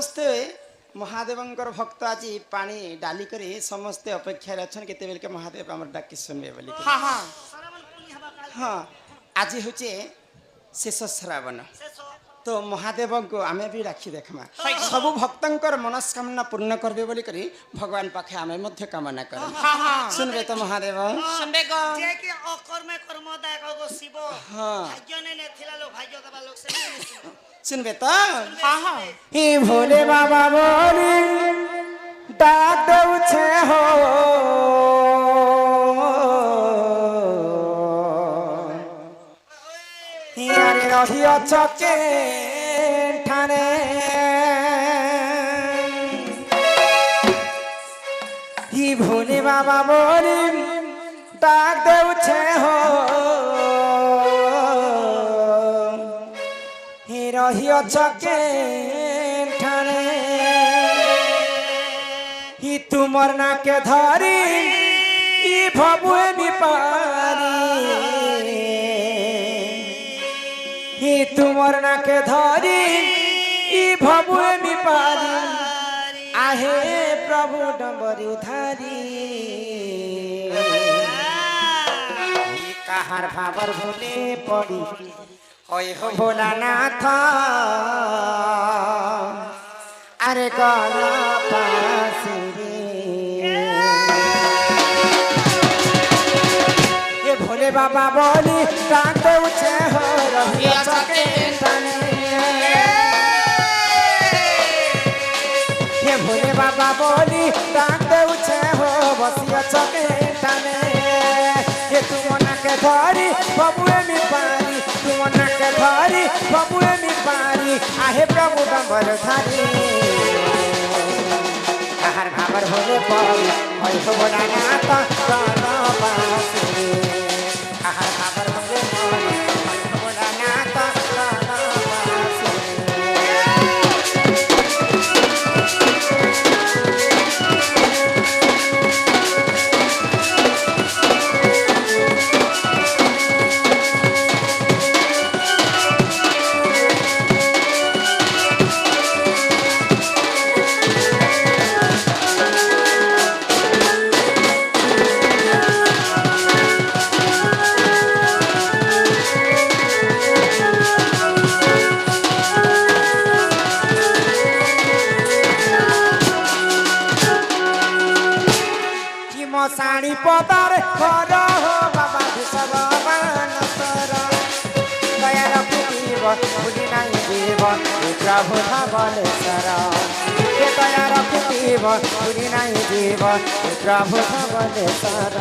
समस्ते महादेवंकर भक्त आज पानी डाली करी समस्ते अपेक्षा अच्छा केते बेल के महादेव आम डाक सुनबे बोली हाँ हाँ हाँ आज हूँ शेष श्रावण तो महादेव को आम भी राखी देखमा सब भक्तंकर मनस्कामना पूर्ण करबे बोली करी भगवान पाखे आमे मध्य कामना कर हाँ हाँ सुनबे तो महादेव सुनबे को जे कि अकर्मे कर्मदायक गो शिव हाँ भाग्य ने थिला लोग भाग्य दबा लोग से सुनबे तो हाँ हाँ हे भोले बाबा बोली डाक दऊ छे हो हियारे रही चके ठाने ही भोले बाबा बोली डाक दऊ छे हो ही रही चके ठाने ही तुमर ना के धरी ई भबुए बिपारी ही तुमर ना के धरी ई भबुए बिपारी आहे प्रभु डंबरी उधारी ही कहार भावर भूले पड़ी ओय हो भोलानाथ अरे गला पासी ये भोले बाबा बोली डाक दे उछे हो रही चके तने ये भोले बाबा बोली डाक दे उछे हो बसिया चके तने ये तू मना के धरी बबुए मी पारी तू मना के धरी बबुए मी पारी आहे प्रभु डंबर धारी आहार भावर भोले पारी होय हो भोलानाथ गाना बासी आहार भावर भोले पारी होय हो भोलानाथ गाना बासी साड़ी पतार घर हो बाबा सब मानतर दया रखुब भूली नहीं जीव प्रभु धवलेश्वर ये दया रखुब भूली नहीं जीव प्रभु धवलेश्वर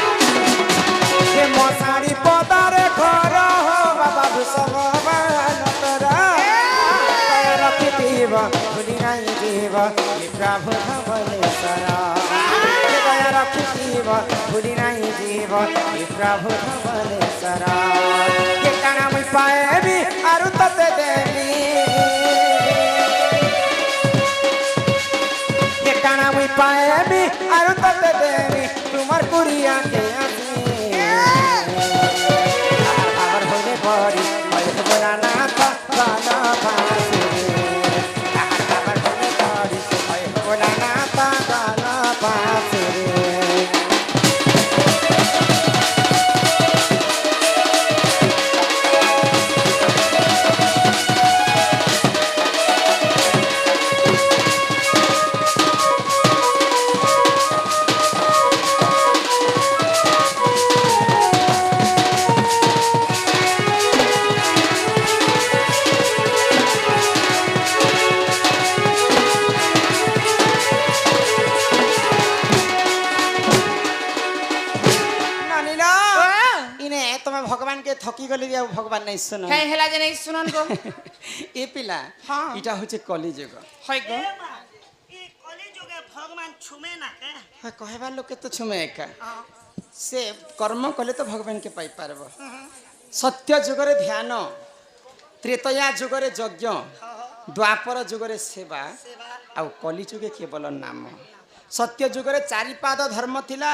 ये मसाड़ी पतार घर हो बाबा सब मानतर दया रखुब भूली नहीं जीव प्रभु धवलेश्वर दया रखुब भूली नहीं जीव प्रभु धवलेश्वर ये काना मुई पाएबी आरु तते देवी ये काना मुई पाएबी आरु तते देवी तुमार कुड़िया के आसी आवर होले पड़ी होय भोलानाथ गाना बासी भगवान के थकी गली भगवान नहीं सुन कहीं हेला जे नहीं सुनन को ए पिला हाँ इटा होचे कलिजुग होय को ई कलिजुगे भगवान छुमे ना के हाँ कहबा लोग के तो छुमे का से कर्म कले तो भगवान के पाई पारबो सत्य जुगरे ध्यान त्रेतया जुगरे यज्ञ द्वापर जुगरे सेवा आ कलिजुगे केवल नाम सत्य जुगरे चारिपाद धर्म थिला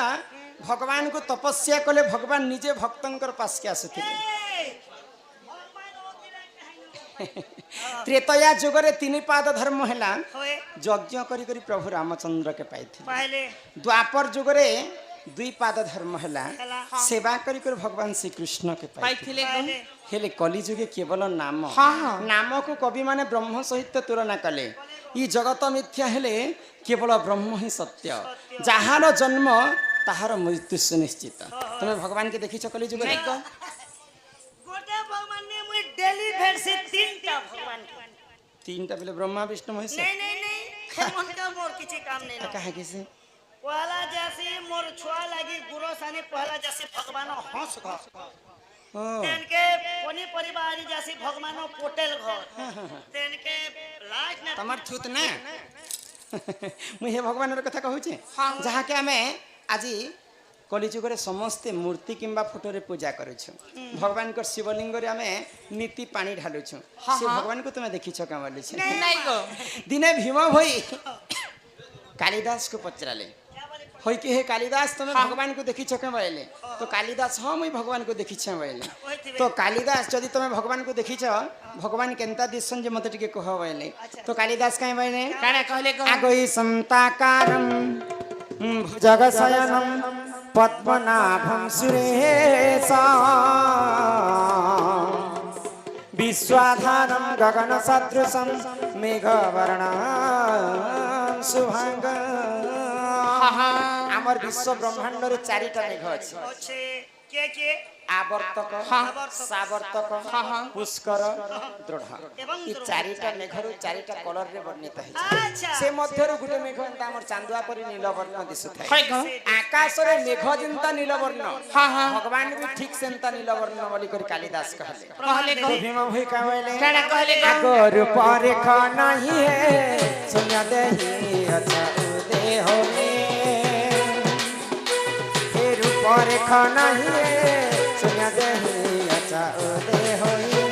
भगवान को तपस्या कले भगवान निजे भक्तंकर पास के आसुथिले भगवान त्रेतया जुगरे तीन पाद धर्म हैला होए यज्ञ करी करी प्रभु रामचंद्र के पाइथिले पहले द्वापर जुगरे दुई पाद धर्म हैला हैला। सेवा करी करी भगवान श्री कृष्ण के पाइथिले पाइथिले गो पहले हेले कली जुगे केवल नाम हाँ हाँ नाम को कवि माने ब्रह्म सहित तुलना कले ई जगत मिथ्या हेले केवल ब्रह्म ही सत्य जहार जन्म ताहार मृत्यु सुनिश्चित तुम भगवान के देखी कली जुगे नहीं गो गोटे भगवान ने मुई डेली भेट से तीनटा भगवान तीन टा बेले ब्रह्मा विष्णु महेश नहीं नहीं नहीं मन का मोर किसी काम नहीं ना कहा किसे पहला जैसे मोर छुआ लगी गुरो सानी पहला जैसे भगवान हंस घर ओ तेन के पनी परिवार जैसे भगवान पोटेल घर तेन के लाज ना तमार छूत ना मुई हे भगवान कथा कहू जहाँ के आमे आज कलिजुगे समस्ते मूर्ति किंबा फोटो रे पूजा करूछु भगवान को शिवलिंग रे आमे नीति पानी ढालुछु से भगवान को तुम देखी छ कमल नहीं गो दिने भीम भई कालिदास को पचराले होई कि हे कालिदास तुम भगवान को देखी छ कहले तो कालिदास हाँ मुई भगवान को देखी छ कहले तो कालिदास जदि तुम भगवान को देखी छ भगवान केनता दिसन जे मते टिके कह कहले तो कालिदास काहे कहले काना कहले गो आगोई संताकारम भुजगशयनम पद्मनाभं सुरेशा विश्वाधारं गगनसदृशं मेघवर्णं शुभांगं आमर विश्व ब्रह्मांड रे चारिटा मेघ अछि अच्छे के आवर्तक सावर्तक पुष्कर दृढ़ ई चारिटा मेघरु चारिटा कलर रे वर्णित है अच्छा से मध्यरु गुटे मेघ एंता हमर चांदुआ परि नीलवर्ण दिसुथाय है गो आकाश रे मेघ जिंता नीलवर्ण हाँ हाँ भगवान भी ठीक सेंता नीलवर्ण बोली कर कालिदास कहले कहले गो भीम भई कहले काना कहले गो आगर पर खा नहीं है सुन देही अच्छा उदय होने हे रूप रेखा नहीं है सुन देही अच्छा उदय होने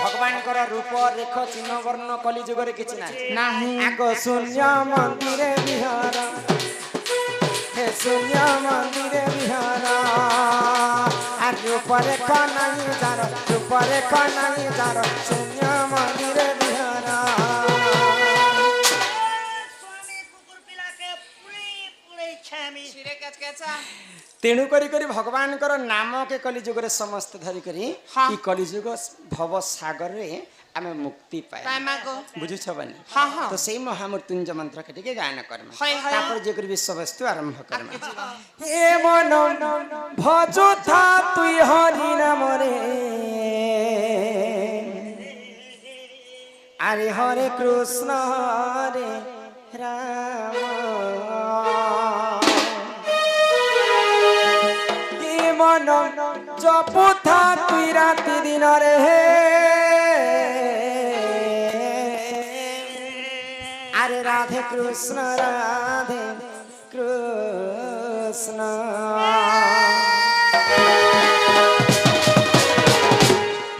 भगवान कर रूप रेख चिन्ह वर्ण कली जुग रे किछि ना नाही आग शून्य मंदिर विहार हे शून्य मंदिर विहार आ रूप रेखा नहीं तार रूप रेखा नहीं तार शून्य मंदिर विहार स्वामी कुकुर पिला के पुरी पुरी छामी सिरे कच कचा तेणु करी करी भगवान कर नाम के कलिजुग रे समस्त धरी करी हाँ। ई कलिजुग भव सागर रे आमे मुक्ति पाए कामा गो बुझु छ बनी हाँ हाँ तो सेही महामृत्युंजय मंत्र के टिके गायन करम है, है। तापर जे करी विश्व वस्तु आरंभ करम हे मन भजो था तुई हरि नाम रे अरे हरे कृष्ण हरे राम मन जपु था तुई राति दिन रे अरे राधे कृष्ण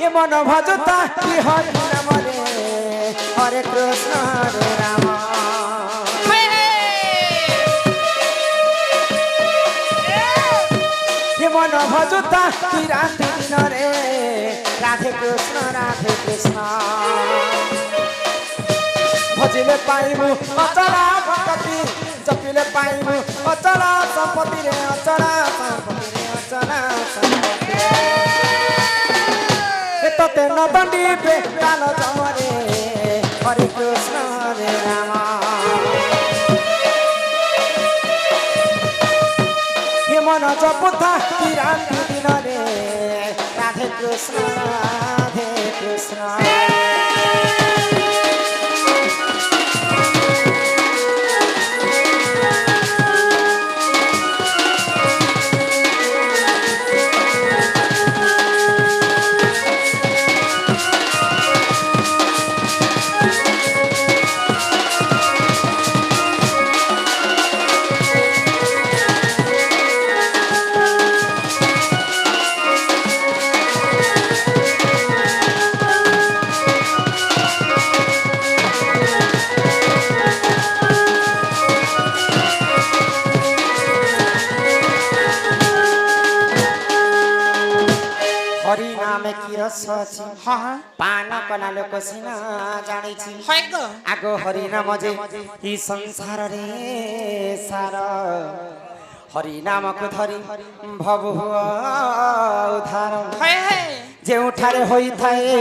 ये मन भजता कि हरि नाम रे हरे कृष्ण हरे राम ये मन भजता कि राधे दिन रे राधे कृष्ण भजिले पाइबु अचला भक्ति जपिले पाइबु अचला संपत्ति रे अचला संपत्ति रे अचला संपत्ति ए तते न दंडी पे काल जमरे हरे कृष्ण हरे राम हे मन जपुथा कि राधे दिन रे राधे कृष्ण ଅଛି ହଁ ହଁ ପାନ କଲା ଲୋକ ସିନା ଜାଣିଛି হয় গো ଆଗ ହରି ନାମ ଯେ ଇ ସଂସାରରେ ସାର ହରି ନାମକୁ ଧରି ଭବୁ ହୁଅ ଉଦ୍ଧାର হয় হয় ଯେଉଁଠାରେ ହୋଇଥାଏ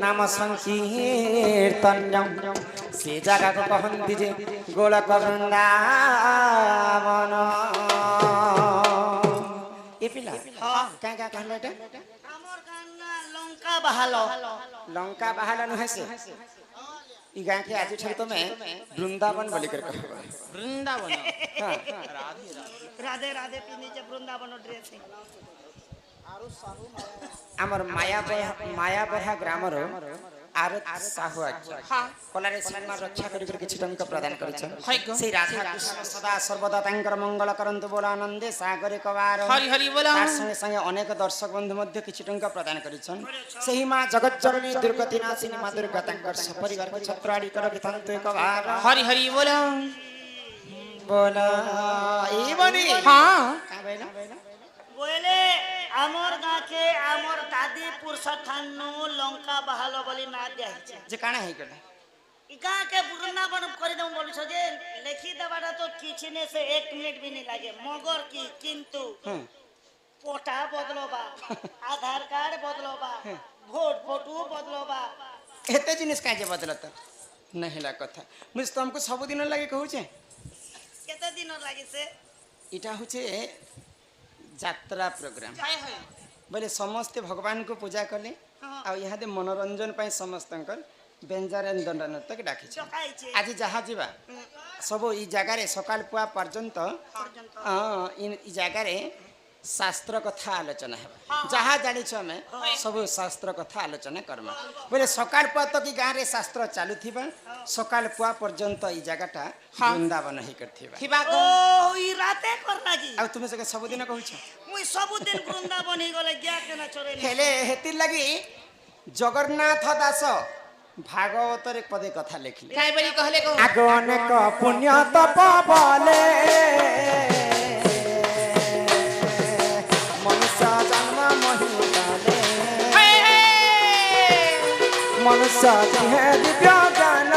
ନାମ ସଂକୀର୍ତ୍ତନ ସେ ଜାଗାକୁ କହନ୍ତି ଯେ ଗୋଳକ ବୃନ୍ଦାବନ ଏ ପିଲା କାଁ କାଁ କହିଲ ଏଟା আমার গান না লঙ্কা বাহালো ଲଙ୍କା ବାହାଲ ନୁହେଁ ସେ ଇ ଗାଁକେ ଆଜିଠାରୁ ତମେ ବୃନ୍ଦାବନ ବୋଲିକରି କହିବ বৃন্দাবন ହଁ রাধে রাধে পিনিছে বৃন্দাবন ড্রেস ଆମର ମାୟାବହା ଗ୍ରାମର ଆରତ ସାହୁ ଆଜ୍ଞା ହଁ କଲାରେ ସୀମା ରକ୍ଷା କରି କିଛି ଟଙ୍କା ପ୍ରଦାନ କରିଛନ୍ତି হয় গো ସେଇ ରାଧା କୃଷ୍ଣ ସଦା ସର୍ବଦା ତାଙ୍କର ମଙ୍ଗଳ କରନ୍ତୁ ବୋଲ ଆନନ୍ଦେ ସାଗରେ କବାର হরি হরি বলো ତାର ସଙ୍ଗେ ସଙ୍ଗେ ଅନେକ ଦର୍ଶକ ବନ୍ଧୁ ମଧ୍ୟ କିଛି ଟଙ୍କା ପ୍ରଦାନ କରିଛନ୍ତି ସେହି ମା ଜଗଜ୍ଜନନୀ ଦୁର୍ଗତି ନାଶିନୀ ମା ଦୁର୍ଗା ତାଙ୍କର ସପରିବାରକୁ ଛତ୍ର ଆଡ଼ି ରଖିଥାନ୍ତୁ ଏକ ବାର হরি হরি বলো ବୋଲ ଏଇ ବନି হ্যাঁ କାଁ କହିଲ বলে আমার গাঁকে আমার দাদি পুরুষ ঠান্নু লঙ্কা বাহালো বলি না দিয়েছে যে কাଣା ହେଇଗଲା গাঁকে বৃন্দাবন করে দেব বলছো যে লেখি দেওয়াটা তো কিছু নেই সে 1 মিনিট भी नहीं লাগে মগর কি কিন্তু ହୁଁ পোটা বদলবা আধার কার্ড বদলবা ভোট ফটো বদলবা ଏତେ ଜିନିଷ କାହିଁ ଯେ ବଦଳ ତ ନାଇଁ ହେଲା କଥା ମୁଁ ତମକୁ ସବୁଦିନ ଲାଗି କହୁଛେ কেতে দিন লাগিছে ଏଇଟା ହଉଛି ଯାତ୍ରା ପ୍ରୋଗ୍ରାମ হয় হয় ବୋଲେ ସମସ୍ତେ ଭଗବାନଙ୍କୁ ପୂଜା କଲେ ଆଉ ଇହାଦେ ମନୋରଞ୍ଜନ ପାଇଁ ସମସ୍ତଙ୍କର ବ୍ୟଞ୍ଜନ ଦଣ୍ଡନୃତ୍ୟକୁ ଡାକିছে চকাইছে ଆଜି ଯାହା ଯିବା ସବୁ ଇ ଜାଗାରେ ସକାଳ ପୁଆ ପର୍ଯ୍ୟନ୍ତ ଇ ଜାଗାରେ ଶାସ୍ତ୍ର କଥା ଆଲୋଚନା ହେବ ଯାହା ଜାଣିଛୁ ଆମେ ସବୁ ଶାସ୍ତ୍ର କଥା ଆଲୋଚନା କର୍ମା ବୋଲେ ସକାଳ ପୁଆ ତ କି ଗାଁରେ ଶାସ୍ତ୍ର ଚାଲୁଥିବା ସକାଳ ପୁଆ ପର୍ଯ୍ୟନ୍ତ ଇ ଜାଗାଟା ବୃନ୍ଦାବନ ହେଇକରିଥିବା থিবা ও গো ই রাতে কর নাকি ଆଉ ତୁମେ ସେ ସବୁଦିନ କହୁଛ মুই সবুদিন বৃন্দাবন হয়ে গলে গিয়া কেনা চরে ହେଲେ ହେତିର୍ ଲାଗି ଜଗନ୍ନାଥ ଦାସ ଭାଗବତରେ ପଦେ କଥା ଲେଖିଲେ কাই বলি কহলে গো ଆଗ ଅନେକ ପୁଣ୍ୟ ତପ ବଲେ ମନୁଷ୍ୟ ଜନ୍ମ ମହିମାଲେ হয় হয় ମନୁଷ୍ୟ ଦିହେ ଦିବ୍ୟ ଜ୍ଞାନ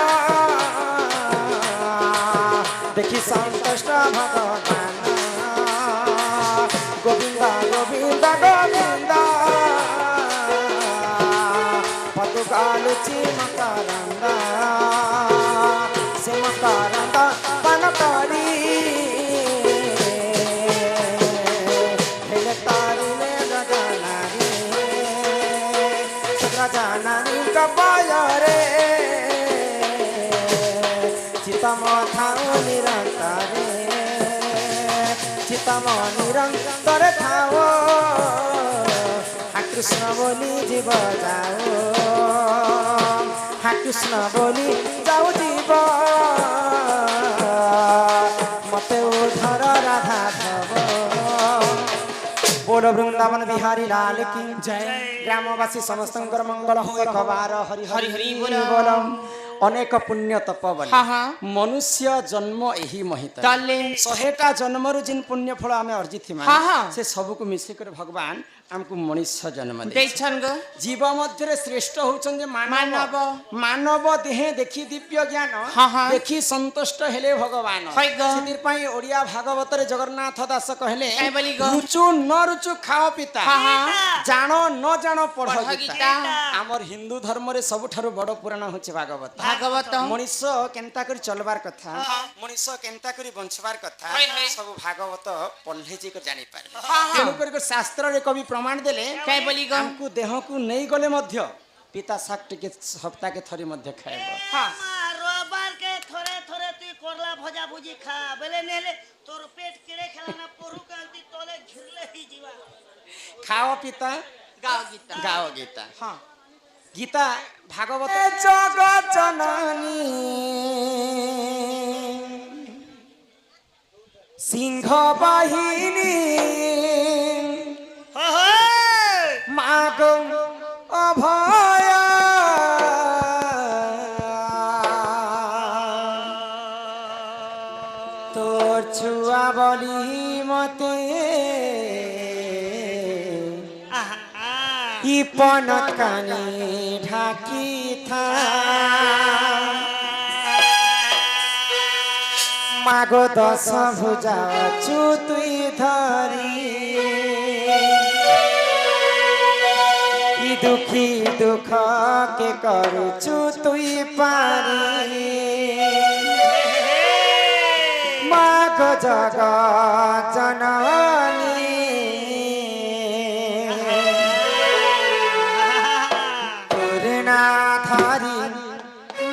ଦେଖି ସନ୍ତୁଷ୍ଟ ଭଗବାନ ଗୋବିନ୍ଦ ଗୋବିନ୍ଦ ଗୋବିନ୍ଦ ପଦୁ ଗାଲୁଚି ମକରନ୍ଦ ସେ ମକରନ୍ଦ ପାନ କରି ହେଲେ ତାରିଲେ ଗଗନାରୀ ଗଗନାରୀଙ୍କ ବୟରେ ଚିତମ ଥାଉ ନିରନ୍ତରେ ଚିତମ ନିରନ୍ତରେ ଥାଉ হা কৃষ্ণ বলি জীব যাও হা কৃষ্ণ বলি যাও জীব মতে উদ্ধর রাধা ধব बोल वृंदावन बिहारी लाल की जय ग्रामवासी समस्तंकर मंगल हो एक बार हरि हरि हरि बोल अनेक पुण्य तप बने हाँ हाँ मनुष्य जन्म यही महित তাহলে 100টা जन्मरु जिन पुण्य फल आमे अर्जित हाँ, हाँ। से सबको मिसी कर भगवान हमको मनुष्य जन्म दे ଦେଇଛନ୍ गो जीव मध्य श्रेष्ठ होचन मानव मानव। मानव देहे देखी दिव्य ज्ञान हाँ, हाँ। देखी संतुष्ट हेले भगवान হয় গো। सेतिर पई ओडिया भागवत रे जगन्नाथ दास कहले କାଇଁ ବୋଲି ଗो? रुचु न रुचु खाओ पिता हाँ, हाँ। जानो न जानो पढ़ पढ़ गीता गीता। हमर हिंदू धर्म रे सबठारु बड़ पुराण होचे भागवत भागवत मनुष्य केनता करी चलबार कथा मनुष्य केनता करी बंचबार कथा হয়, হয়। सब भागवत पढ़ले जे कर जानि पारे हाँ, हाँ। तेणु कर शास्त्र रे कवि प्रमाण देले କାଇଁ ବୋଲି गो हमको देह को नहीं गले मध्य पिता शाक टिके सप्ताह के थरी मध्य खाएब हाँ রোববার কে থরে থরে তুই করলা ভজা ভুজি খা বেলে নেলে তোর পেট কিড়ে খেলা না পরু কান্তি তলে ঘিরলে হি জিবা खाओ पिता গাও গীতা गाओ गीता हाँ गीता भागवत जगत जननी सिंह बाहिनी माग अभय तोर छुआ बली मते ই ইপনত কানি ঢাকি থা মাগো দশ ভুজা চু তুই ধরি ই দুঃখী দুঃখ কে করুচু তুই পারি মাগো জগ জননী করুণা ধরি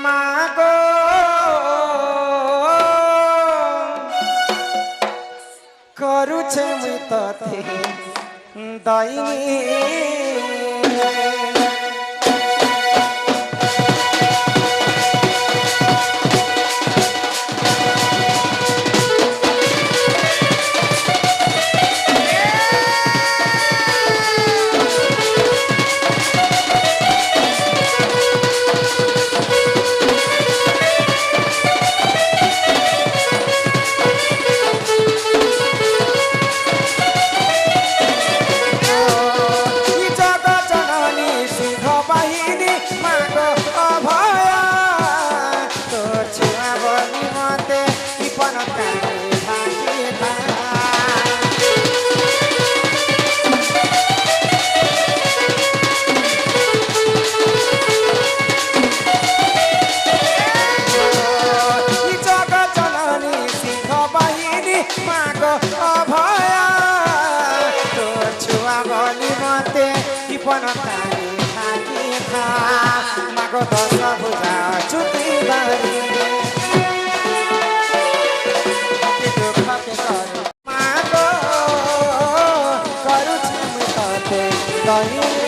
মাগো করুছে মুই ততে দৈনী মাগো দশ ভুজা ছুটি বাড়ি মাগো করুছি ততে দৈনী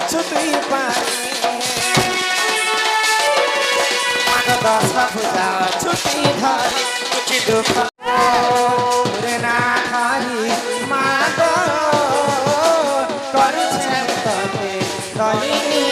ছুটি পারি দশ ভুজা ছুটি ধরি দুঃখী দুঃখ না ধরি মাগো করুছে ততে দৈনী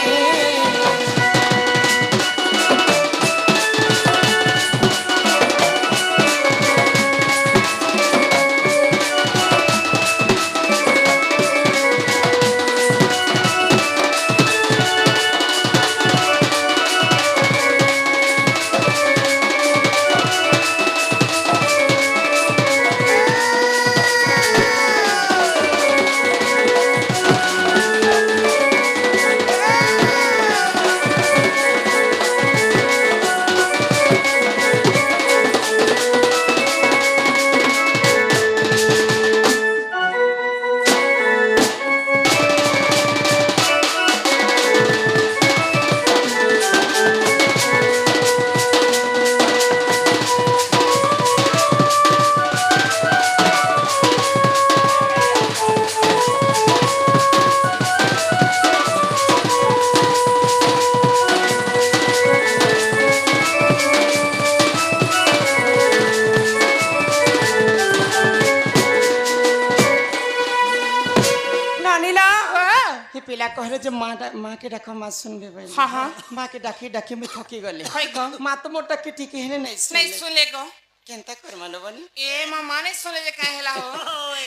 कहले जे माँ के डाक माँ सुनबे भाई हाँ, हाँ। माँ के डाकी डाकी मैं थकी गले हाय गो माँ तो मोटा के ठीक है नहीं नहीं सुन सुने गो केनता कर मानो बनी ए मामा ने सुने जे काहे ला हो ओए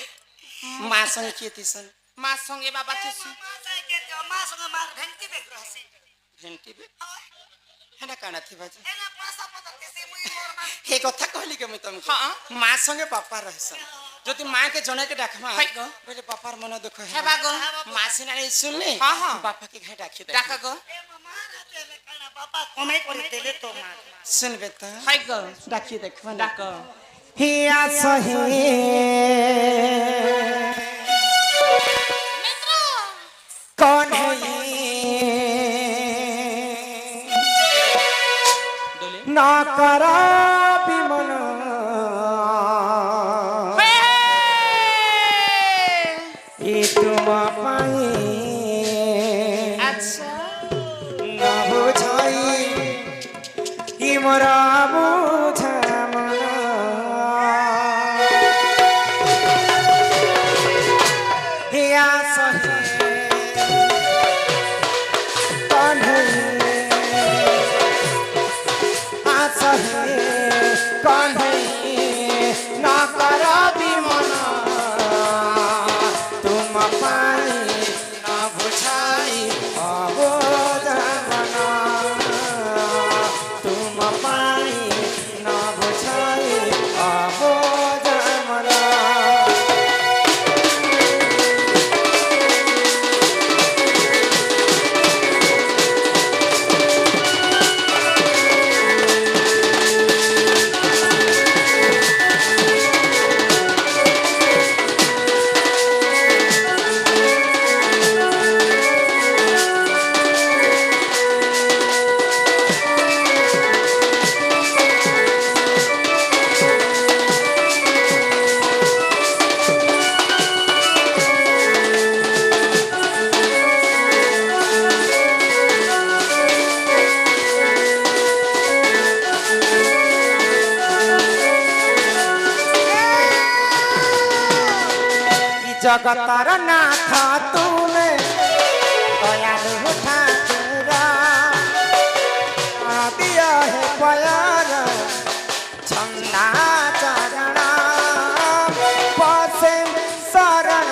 माँ संग की तिसन माँ संगे बाबा के माँ संग मार घंटी बेक रहसी भेंटी बे हेना काना थी बाजी एना पासा पता कैसे मुई मोर मार हे कथा कहली के मैं तुमको हाँ। माँ संगे पापा रहसन যদি মাকে জনাকে ডাকমা হাই গো। বলে বাপার মনে দুঃখ হে বাগো মা সিনা এই শুনলে হ্যাঁ, হ্যাঁ। বাপাকে ঘাই ডাকি দে ডাকা গো ए मामा रहते ले काना पापा कमे করে দেলে তো মার শুনবে তো হাই গো ডাকি দেখবা না ডাকা হিয়া সহে নেত্র কোন হে ডলে না করা বিমন ই তোমা পাই আচ্ছা না বুঝাই ই মোরা বুঝা মন হিয়া সহে কোন হে আসহে কোন হে না করা বিমন তুম পাই না বুঝাই অবোধ মন তুম পাই না বুঝাই অবোধ মন जगतर नाथ तुमे दयालु ठाकुर दिया है प्यार छंदा चरण पसे शरण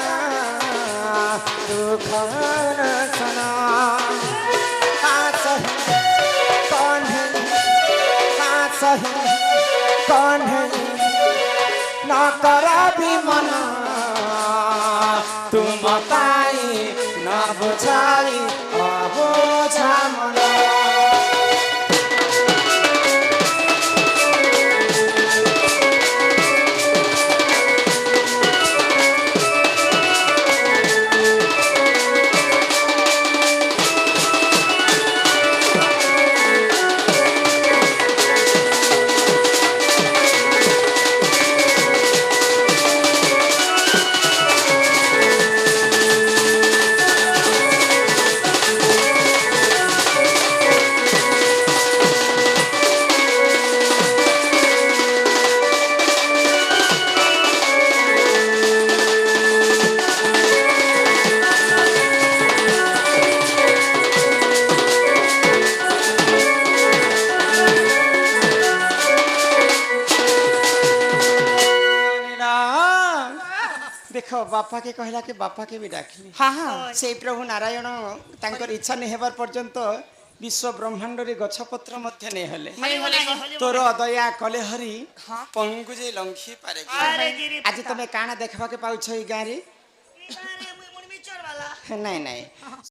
दुख सना कौन है कौन है न करा भी मना तुम पाई न बुझाई अबोझा मन देख बापा के कहला के बापा के भी डाकली हाँ हाँ से प्रभु नारायण तांकर इच्छा नहीं हेबार पर्यंत विश्व ब्रह्मांड रे गछपत्र मध्य नहीं हले नहीं होले गो तोर दया कले हरि हाँ। पंगु जे लंघी पारे अरे गिरी आज तुम काना देखबा के पाउछ ई गारी मुई मुई मिचर वाला नहीं नहीं